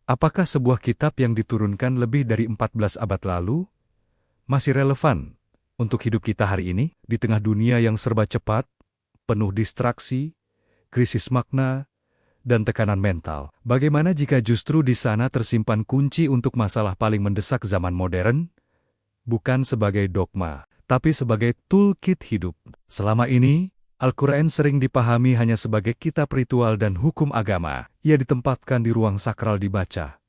Apakah sebuah kitab yang diturunkan lebih dari 14 abad lalu masih relevan untuk hidup kita hari ini? Di tengah dunia yang serba cepat, penuh distraksi, krisis makna, dan tekanan mental. Bagaimana jika justru di sana tersimpan kunci untuk masalah paling mendesak zaman modern? Bukan sebagai dogma, tapi sebagai toolkit hidup. Selama ini, Al-Quran sering dipahami hanya sebagai kitab ritual dan hukum agama. Ia ditempatkan di ruang sakral dibaca,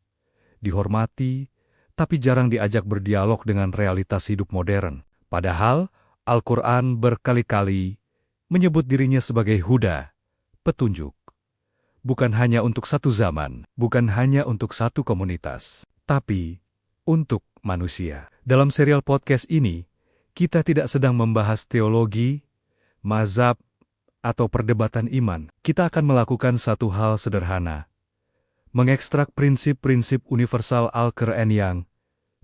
dihormati, tapi jarang diajak berdialog dengan realitas hidup modern. Padahal, Al-Quran berkali-kali menyebut dirinya sebagai huda, petunjuk. Bukan hanya untuk satu zaman, bukan hanya untuk satu komunitas, tapi untuk manusia. Dalam serial podcast ini, kita tidak sedang membahas teologi, mazhab, atau perdebatan iman. Kita akan melakukan satu hal sederhana, mengekstrak prinsip-prinsip universal Al-Quran yang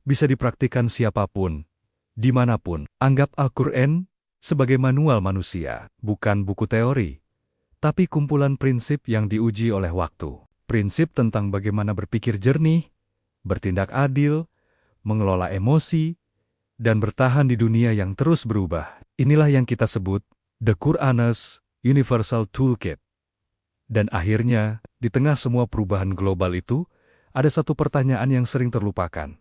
bisa dipraktikkan siapapun, dimanapun. Anggap Al-Quran sebagai manual manusia, bukan buku teori, tapi kumpulan prinsip yang diuji oleh waktu. Prinsip tentang bagaimana berpikir jernih, bertindak adil, mengelola emosi, dan bertahan di dunia yang terus berubah. Inilah yang kita sebut The Quran's Universal Toolkit. Dan akhirnya, di tengah semua perubahan global itu, ada satu pertanyaan yang sering terlupakan.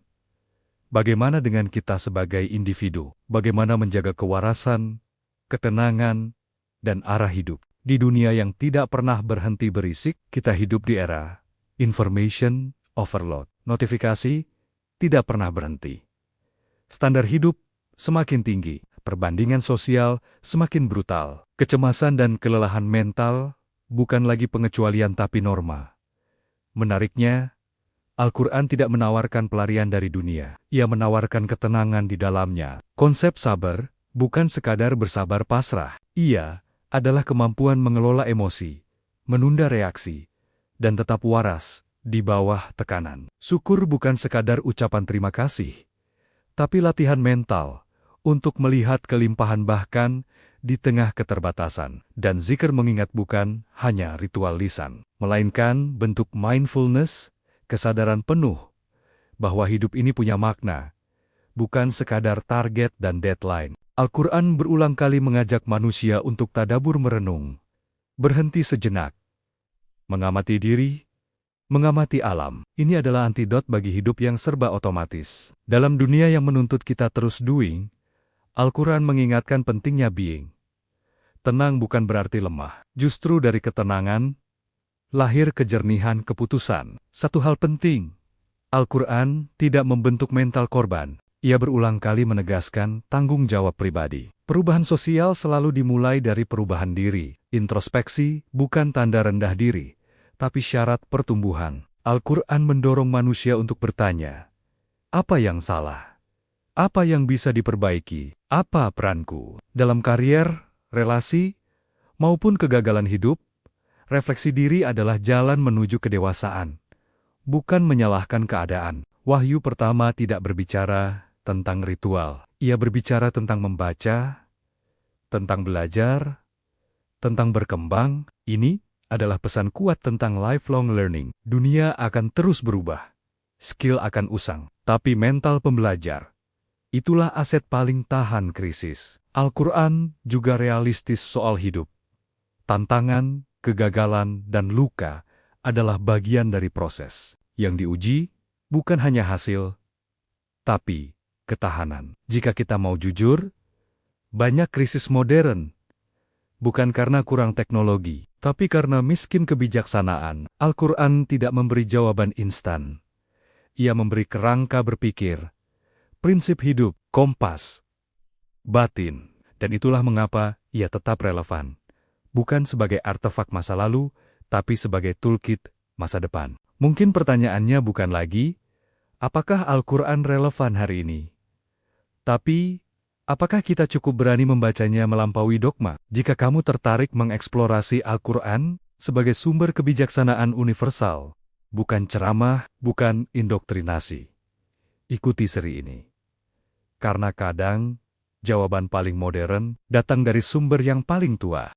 Bagaimana dengan kita sebagai individu? Bagaimana menjaga kewarasan, ketenangan, dan arah hidup? Di dunia yang tidak pernah berhenti berisik, kita hidup di era information overload. Notifikasi tidak pernah berhenti. Standar hidup semakin tinggi, perbandingan sosial semakin brutal. Kecemasan dan kelelahan mental bukan lagi pengecualian tapi norma. Menariknya, Al-Quran tidak menawarkan pelarian dari dunia. Ia menawarkan ketenangan di dalamnya. Konsep sabar bukan sekadar bersabar pasrah. Ia adalah kemampuan mengelola emosi, menunda reaksi, dan tetap waras di bawah tekanan. Syukur bukan sekadar ucapan terima kasih, tapi latihan mental untuk melihat kelimpahan bahkan di tengah keterbatasan. Dan zikir mengingat bukan hanya ritual lisan, melainkan bentuk mindfulness, kesadaran penuh bahwa hidup ini punya makna, bukan sekadar target dan deadline. Al-Quran berulang kali mengajak manusia untuk tadabur merenung, berhenti sejenak, mengamati diri, mengamati alam. Ini adalah antidot bagi hidup yang serba otomatis. Dalam dunia yang menuntut kita terus doing, Al-Quran mengingatkan pentingnya being. Tenang bukan berarti lemah. Justru dari ketenangan, lahir kejernihan keputusan. Satu hal penting, Al-Quran tidak membentuk mental korban. Ia berulang kali menegaskan tanggung jawab pribadi. Perubahan sosial selalu dimulai dari perubahan diri. Introspeksi bukan tanda rendah diri, tapi syarat pertumbuhan. Al-Quran mendorong manusia untuk bertanya, apa yang salah? Apa yang bisa diperbaiki? Apa peranku? Dalam karier, relasi, maupun kegagalan hidup, refleksi diri adalah jalan menuju kedewasaan, bukan menyalahkan keadaan. Wahyu pertama tidak berbicara tentang ritual. Ia berbicara tentang membaca, tentang belajar, tentang berkembang. Ini adalah pesan kuat tentang lifelong learning. Dunia akan terus berubah, skill akan usang, tapi mental pembelajar, itulah aset paling tahan krisis. Al-Quran juga realistis soal hidup. Tantangan, kegagalan, dan luka adalah bagian dari proses. Yang diuji bukan hanya hasil, tapi ketahanan. Jika kita mau jujur, banyak krisis modern bukan karena kurang teknologi, tapi karena miskin kebijaksanaan. Al-Quran tidak memberi jawaban instan. Ia memberi kerangka berpikir, prinsip hidup, kompas, batin. Dan itulah mengapa ia tetap relevan. Bukan sebagai artefak masa lalu, tapi sebagai toolkit masa depan. Mungkin pertanyaannya bukan lagi, apakah Al-Quran relevan hari ini? Tapi, apakah kita cukup berani membacanya melampaui dogma? Jika kamu tertarik mengeksplorasi Al-Quran sebagai sumber kebijaksanaan universal, bukan ceramah, bukan indoktrinasi, ikuti seri ini. Karena kadang, jawaban paling modern datang dari sumber yang paling tua.